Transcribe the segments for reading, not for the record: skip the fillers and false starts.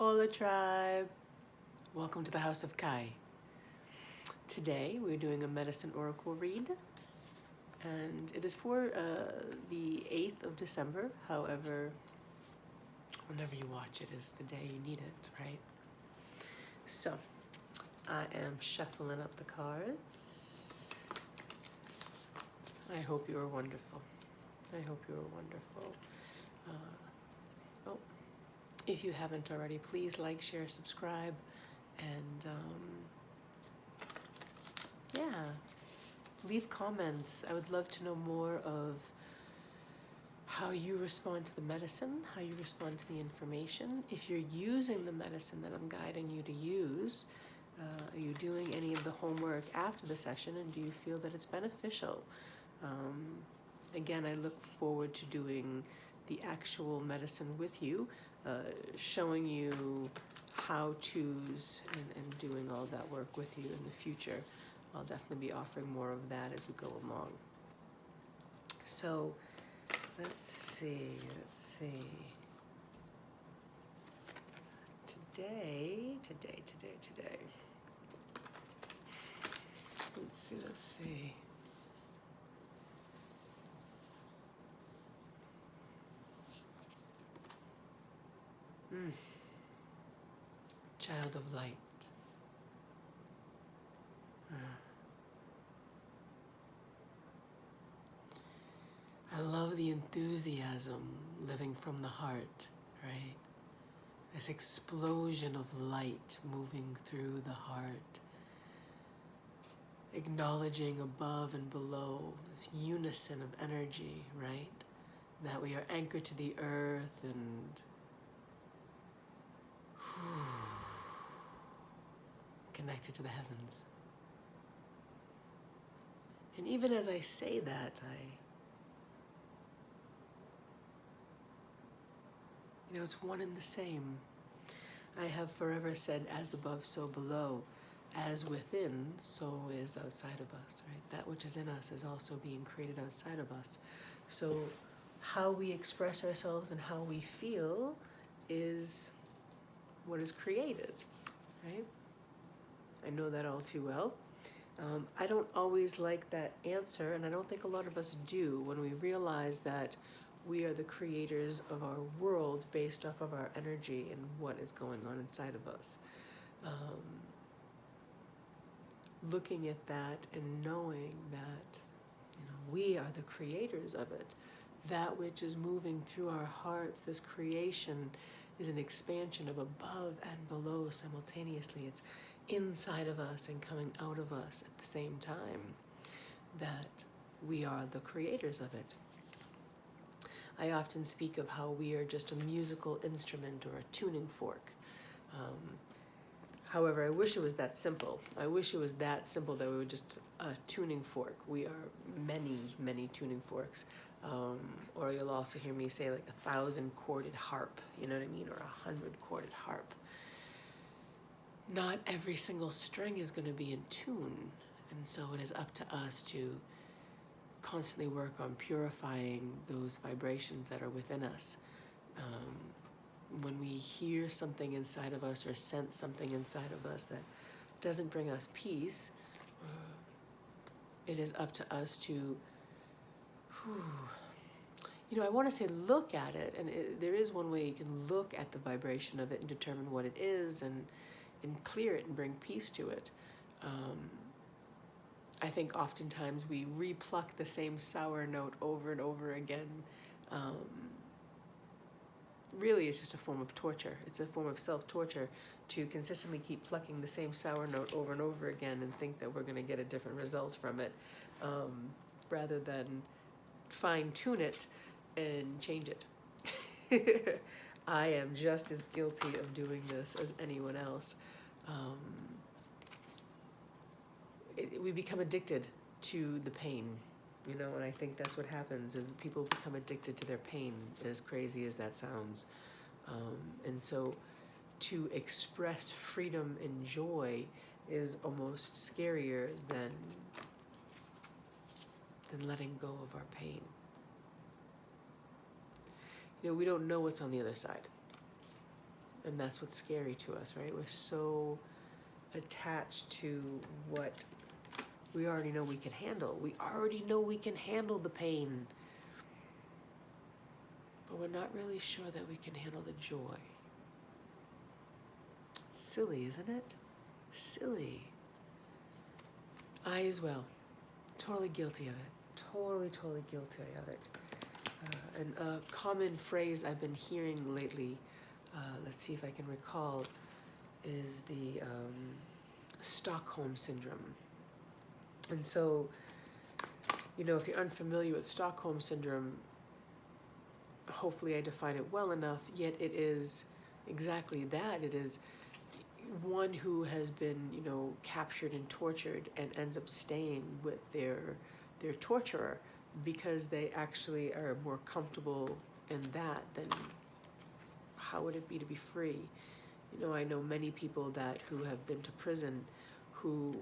Hola tribe! Welcome to the House of Kai. Today we're doing a medicine oracle read, and it is for the 8th of December. However, whenever you watch it is the day you need it, right? So, I am shuffling up the cards. I hope you are wonderful. I hope you are wonderful. If you haven't already, please like, share, subscribe, and leave comments. I would love to know more of how you respond to the medicine, how you respond to the information. If you're using the medicine that I'm guiding you to use, are you doing any of the homework after the session, and do you feel that it's beneficial? Again, I look forward to doing the actual medicine with you, showing you how-tos and doing all that work with you in the future. I'll definitely be offering more of that as we go along. So, let's see. Today. Let's see. Child of light. I love the enthusiasm living from the heart, right? This explosion of light moving through the heart, acknowledging above and below, this unison of energy, right? That we are anchored to the earth and connected to the heavens. And even as I say that, it's one and the same. I have forever said, as above, so below. As within, so is outside of us, right? That which is in us is also being created outside of us. So how we express ourselves and how we feel is what is created, right? I know that all too well. I don't always like that answer, and I don't think a lot of us do, when we realize that we are the creators of our world based off of our energy and what is going on inside of us. Looking at that and knowing that we are the creators of it. That which is moving through our hearts, this creation is an expansion of above and below simultaneously. It's inside of us and coming out of us at the same time. That we are the creators of it. I often speak of how we are just a musical instrument or a tuning fork. However, I wish it was that simple. I wish it was that simple that we were just a tuning fork. We are many, many tuning forks. Or you'll also hear me say like 1,000 corded harp, you know what I mean? Or 100 corded harp. Not every single string is going to be in tune. And so it is up to us to constantly work on purifying those vibrations that are within us. When we hear something inside of us or sense something inside of us that doesn't bring us peace, it is up to us to, I want to say look at it, and there is one way you can look at the vibration of it and determine what it is and clear it and bring peace to it. I think oftentimes we repluck the same sour note over and over again. Really, it's just a form of torture. It's a form of self-torture to consistently keep plucking the same sour note over and over again and think that we're going to get a different result from it, rather than fine-tune it and change it. I am just as guilty of doing this as anyone else. We become addicted to the pain. And I think that's what happens, is people become addicted to their pain, as crazy as that sounds. And so to express freedom and joy is almost scarier than letting go of our pain. We don't know what's on the other side. And that's what's scary to us, right? We're so attached to what we already know we can handle. We already know we can handle the pain. But we're not really sure that we can handle the joy. Silly, isn't it? Silly. I as well. Totally guilty of it. Totally guilty of it. And a common phrase I've been hearing lately, let's see if I can recall, is the Stockholm Syndrome. And so, you know, if you're unfamiliar with Stockholm Syndrome, hopefully I define it well enough, yet it is exactly that. It is one who has been, you know, captured and tortured and ends up staying with their torturer because they actually are more comfortable in that than how would it be to be free. You know, I know many people who have been to prison who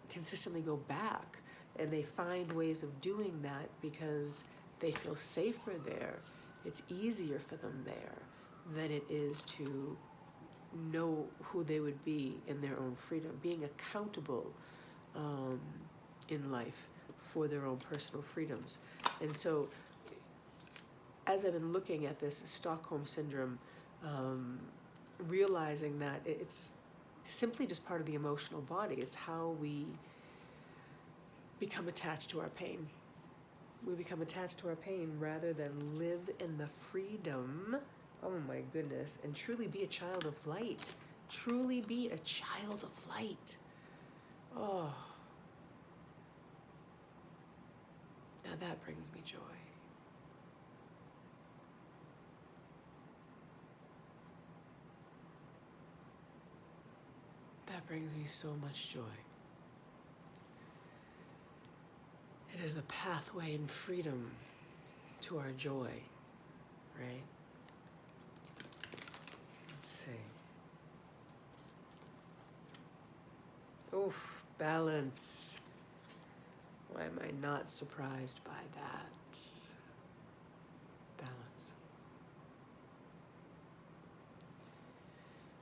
consistently go back, and they find ways of doing that because they feel safer there. It's easier for them there than it is to know who they would be in their own freedom, being accountable in life for their own personal freedoms. And so as I've been looking at this Stockholm Syndrome, realizing that it's simply just part of the emotional body. It's how we become attached to our pain. We become attached to our pain rather than live in the freedom, oh my goodness, and truly be a child of light. Truly be a child of light. Oh. Now that brings me joy. That brings me so much joy. It is a pathway in freedom to our joy, right? Let's see. Oof, balance. Why am I not surprised by that? Balance.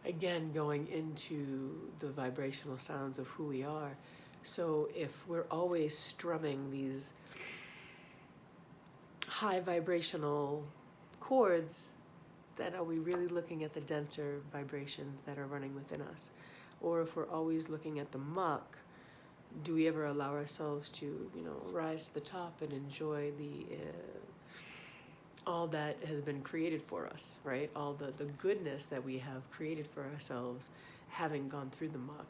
Again, going into the vibrational sounds of who we are. So if we're always strumming these high vibrational chords, then are we really looking at the denser vibrations that are running within us? Or if we're always looking at the muck, do we ever allow ourselves to, you know, rise to the top and enjoy the all that has been created for us, right? All the goodness that we have created for ourselves, having gone through the muck.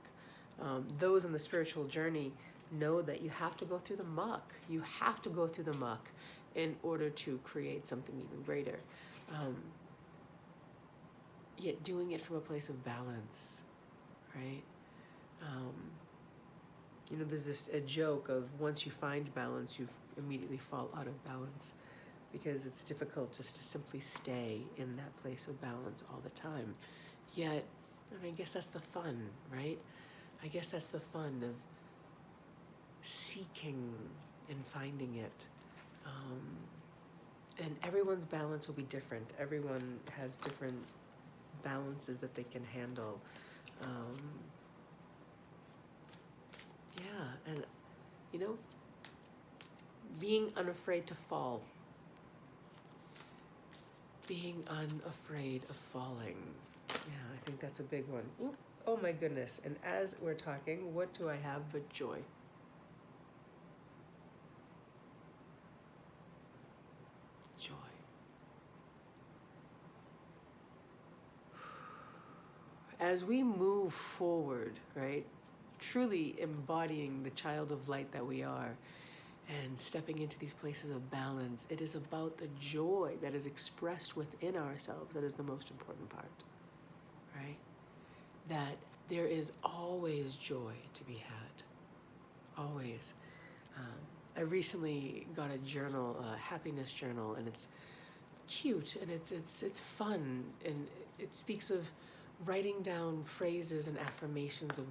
Those on the spiritual journey know that you have to go through the muck. You have to go through the muck in order to create something even greater. Yet doing it from a place of balance, right? You know, there's a joke of once you find balance, you immediately fall out of balance, because it's difficult just to simply stay in that place of balance all the time. Yet, I mean, I guess that's the fun, right? I guess that's the fun of seeking and finding it. And everyone's balance will be different. Everyone has different balances that they can handle. Yeah, and, you know, being unafraid to fall. Being unafraid of falling. Yeah, I think that's a big one. Ooh, oh my goodness. And as we're talking, what do I have but joy? Joy. As we move forward, right, truly embodying the child of light that we are, and stepping into these places of balance, it is about the joy that is expressed within ourselves that is the most important part, right? That there is always joy to be had, always. I recently got a journal, a happiness journal, and it's cute and it's fun, and it speaks of writing down phrases and affirmations of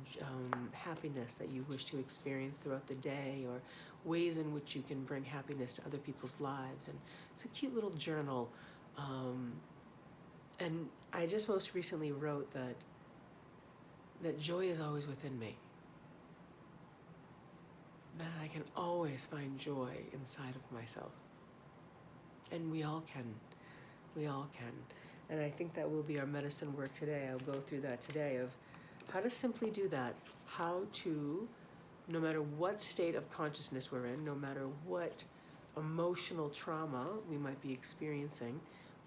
happiness that you wish to experience throughout the day, or ways in which you can bring happiness to other people's lives. And it's a cute little journal. And I just most recently wrote that joy is always within me. That I can always find joy inside of myself. And we all can. We all can. And I think that will be our medicine work today. I'll go through that today of how to simply do that. How to, no matter what state of consciousness we're in, no matter what emotional trauma we might be experiencing,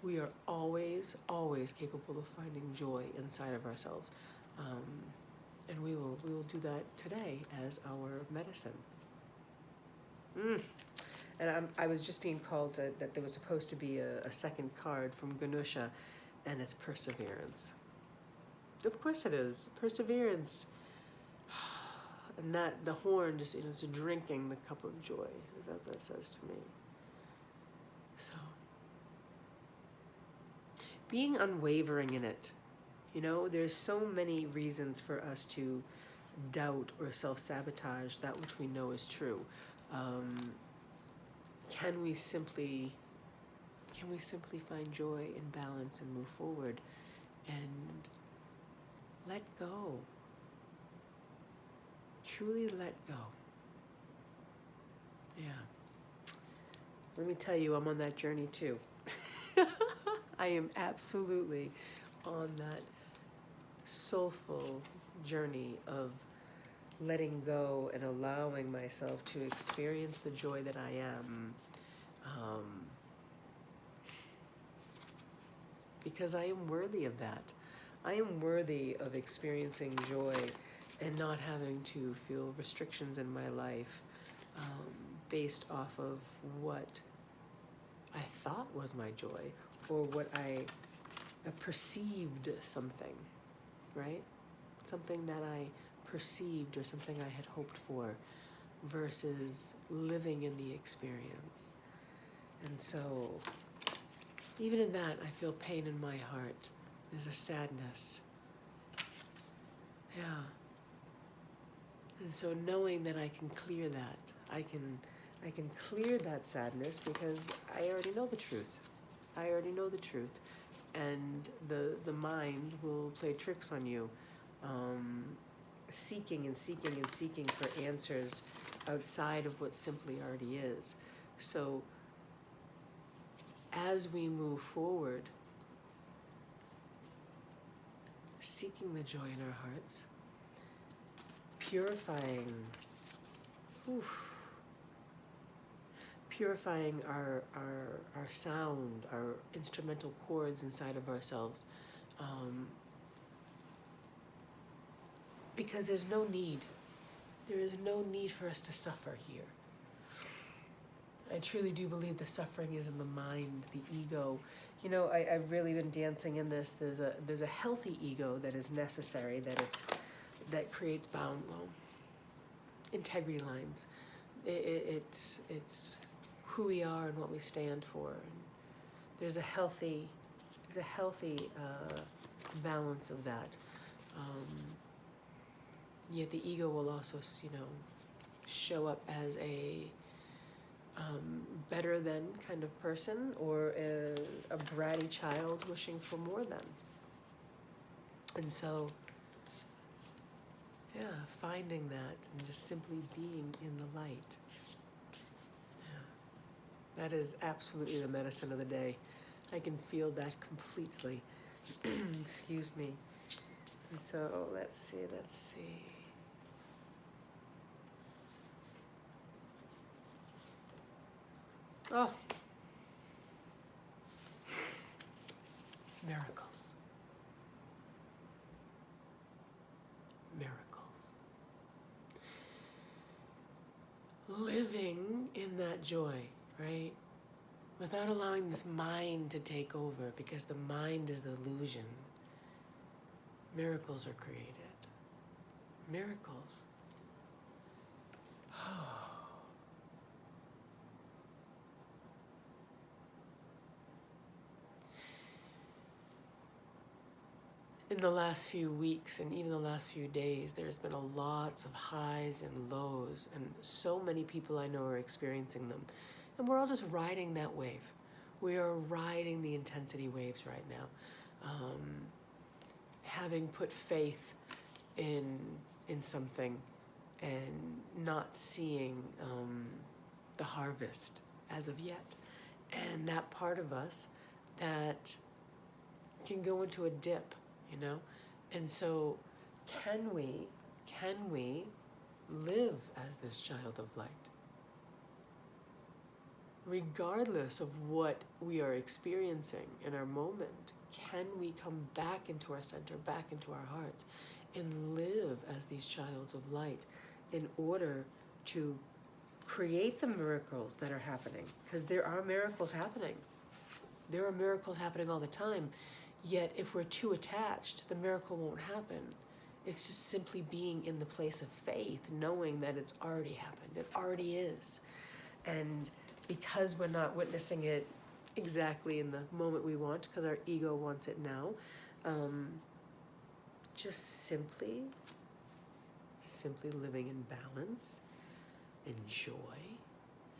we are always, always capable of finding joy inside of ourselves. And we will do that today as our medicine. And I was just being called that there was supposed to be a second card from Ganusha, and it's perseverance. Of course it is. Perseverance. And that the horn just, it's drinking the cup of joy, is that that says to me. So, being unwavering in it. There's so many reasons for us to doubt or self-sabotage that which we know is true. Can we simply find joy and balance and move forward and let go? Truly let go. Yeah. Let me tell you, I'm on that journey too. I am absolutely on that soulful journey of letting go and allowing myself to experience the joy that I am. Because I am worthy of that. I am worthy of experiencing joy and not having to feel restrictions in my life based off of what I thought was my joy or what I perceived something, right? Something that I perceived or something I had hoped for versus living in the experience. And so even in that, I feel pain in my heart. There's a sadness. Yeah. And so knowing that I can clear that, I can clear that sadness because I already know the truth. I already know the truth. And the mind will play tricks on you, seeking and seeking and seeking for answers outside of what simply already is. So as we move forward, seeking the joy in our hearts, purifying our sound, our instrumental chords inside of ourselves, because there is no need for us to suffer here. I truly do believe the suffering is in the mind, the ego. I've really been dancing in this. There's a healthy ego that is necessary, that creates integrity lines. It's who we are and what we stand for. And there's a healthy balance of that. Yet the ego will also, show up as a better than kind of person, or a bratty child wishing for more than. And so, yeah, finding that and just simply being in the light. Yeah. That is absolutely the medicine of the day. I can feel that completely. Excuse me. And so, let's see. Oh. Miracles. Living in that joy, right? Without allowing this mind to take over, because the mind is the illusion. Miracles are created. Miracles. In the last few weeks and even the last few days, there's been lots of highs and lows, and so many people I know are experiencing them. And we're all just riding that wave. We are riding the intensity waves right now. having put faith in something and not seeing the harvest as of yet. And that part of us that can go into a dip, you know? And so can we live as this child of light? Regardless of what we are experiencing in our moment, can we come back into our center, back into our hearts, and live as these childs of light in order to create the miracles that are happening? Because there are miracles happening. There are miracles happening all the time. Yet if we're too attached, the miracle won't happen. It's just simply being in the place of faith, knowing that it's already happened. It already is. And because we're not witnessing it exactly in the moment we want, because our ego wants it now, just simply living in balance, in joy,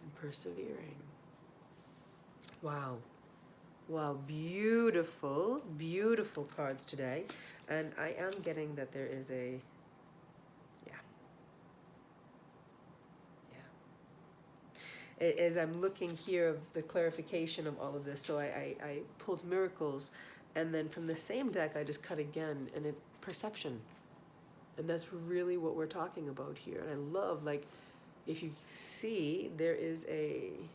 and persevering. Wow. Wow, beautiful, beautiful cards today. And I am getting that there is a, as I'm looking here of the clarification of all of this, so I pulled miracles, and then from the same deck I just cut again, and it perception. And that's really what we're talking about here. And I love, like, if you see, there is an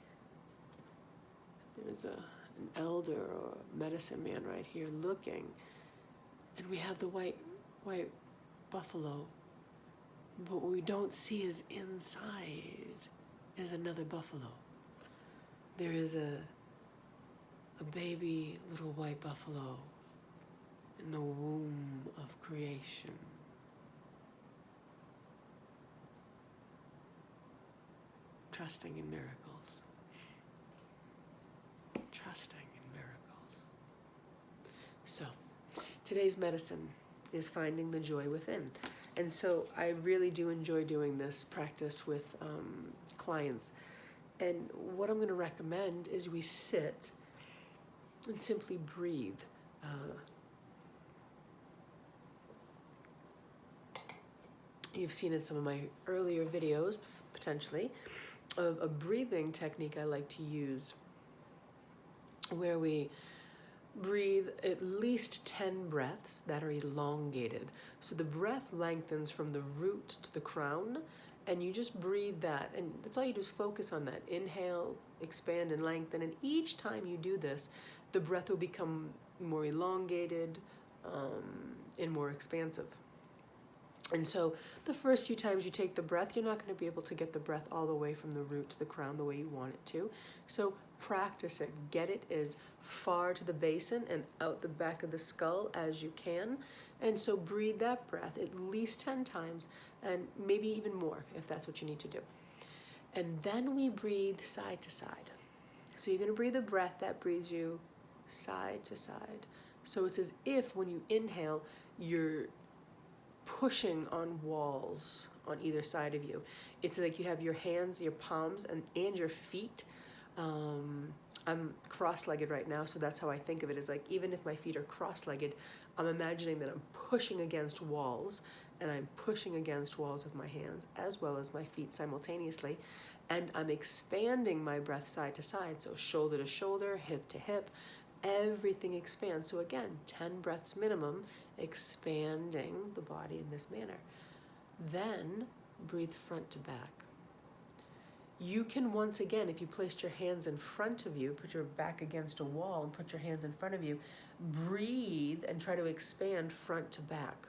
elder or medicine man right here looking, and we have the white buffalo, but what we don't see is inside is another buffalo. There is a baby little white buffalo in the womb of creation. Trusting in miracles. Trusting in miracles. So, today's medicine is finding the joy within. And so I really do enjoy doing this practice with clients. And what I'm going to recommend is we sit and simply breathe. You've seen in some of my earlier videos, potentially, of a breathing technique I like to use, where we breathe at least 10 breaths that are elongated. So the breath lengthens from the root to the crown, and you just breathe that. And that's all you do is focus on that. Inhale, expand, and lengthen. And each time you do this, the breath will become more elongated and more expansive. And so the first few times you take the breath, you're not going to be able to get the breath all the way from the root to the crown the way you want it to. So practice it. Get it as far to the basin and out the back of the skull as you can. And so breathe that breath at least 10 times, and maybe even more if that's what you need to do. And then we breathe side to side. So you're going to breathe a breath that breathes you side to side. So it's as if when you inhale, you're pushing on walls on either side of you. It's like you have your hands, your palms, and your feet. I'm cross-legged right now, so that's how I think of it, is like even if my feet are cross-legged, I'm imagining that I'm pushing against walls, and I'm pushing against walls with my hands as well as my feet simultaneously, and I'm expanding my breath side to side, so shoulder to shoulder, hip to hip, everything expands. So again, 10 breaths minimum, expanding the body in this manner. Then breathe front to back. You can, once again, if you placed your hands in front of you, put your back against a wall and put your hands in front of you, breathe and try to expand front to back.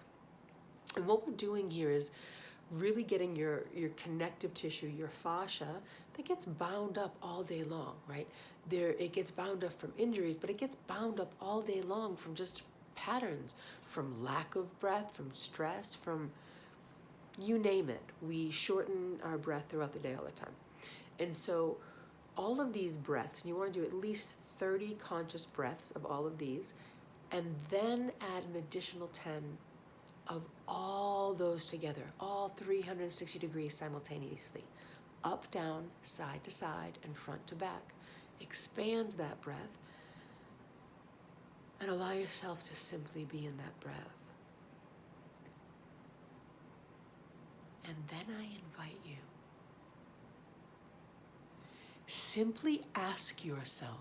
And what we're doing here is really getting your connective tissue, your fascia, that gets bound up all day long, right? It gets bound up from injuries, but it gets bound up all day long from just patterns, from lack of breath, from stress, from you name it. We shorten our breath throughout the day all the time. And so all of these breaths, and you want to do at least 30 conscious breaths of all of these, and then add an additional 10 of all those together, all 360 degrees simultaneously, up, down, side to side, and front to back. Expand that breath and allow yourself to simply be in that breath. And then I invite you, simply ask yourself,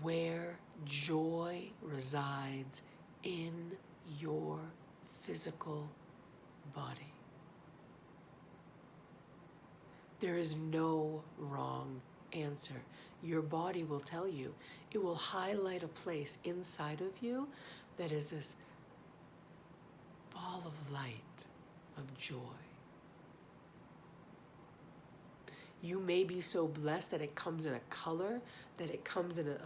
where joy resides in your physical body. There is no wrong answer. Your body will tell you. It will highlight a place inside of you that is this ball of light, of joy. You may be so blessed that it comes in a color, that it comes in a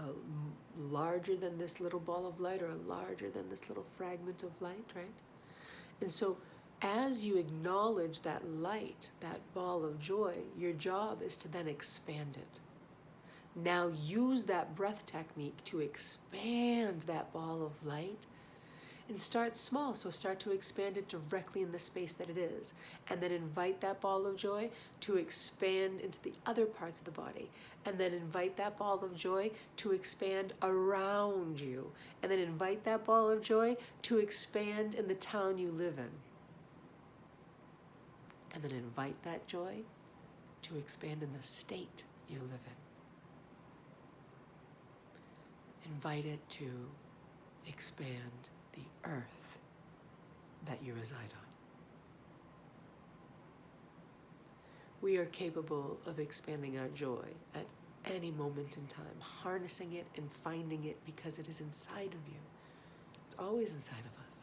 larger than this little ball of light or a larger than this little fragment of light, right? And so as you acknowledge that light, that ball of joy, your job is to then expand it. Now use that breath technique to expand that ball of light. And start small, so start to expand it directly in the space that it is. And then invite that ball of joy to expand into the other parts of the body. And then invite that ball of joy to expand around you. And then invite that ball of joy to expand in the town you live in. And then invite that joy to expand in the state you live in. Invite it to expand the earth that you reside on. We are capable of expanding our joy at any moment in time, harnessing it and finding it because it is inside of you. It's always inside of us.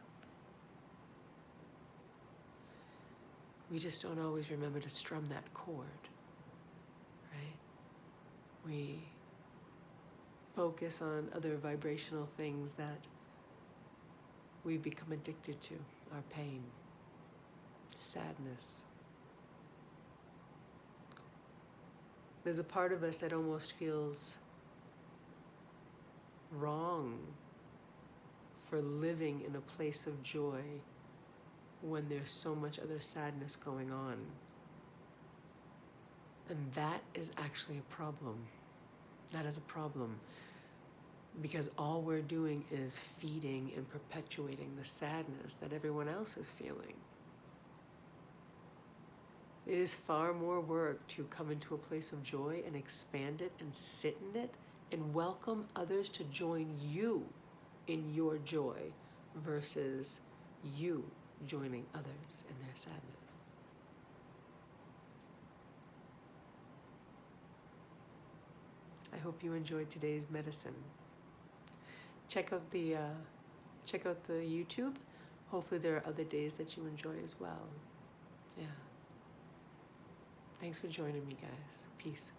We just don't always remember to strum that chord, right? We focus on other vibrational things that we've become addicted to, our pain, sadness. There's a part of us that almost feels wrong for living in a place of joy when there's so much other sadness going on. And that is actually a problem. That is a problem. Because all we're doing is feeding and perpetuating the sadness that everyone else is feeling. It is far more work to come into a place of joy and expand it and sit in it and welcome others to join you in your joy versus you joining others in their sadness. I hope you enjoyed today's medicine. Check out the YouTube. Hopefully there are other days that you enjoy as well. Yeah. Thanks for joining me, guys. Peace.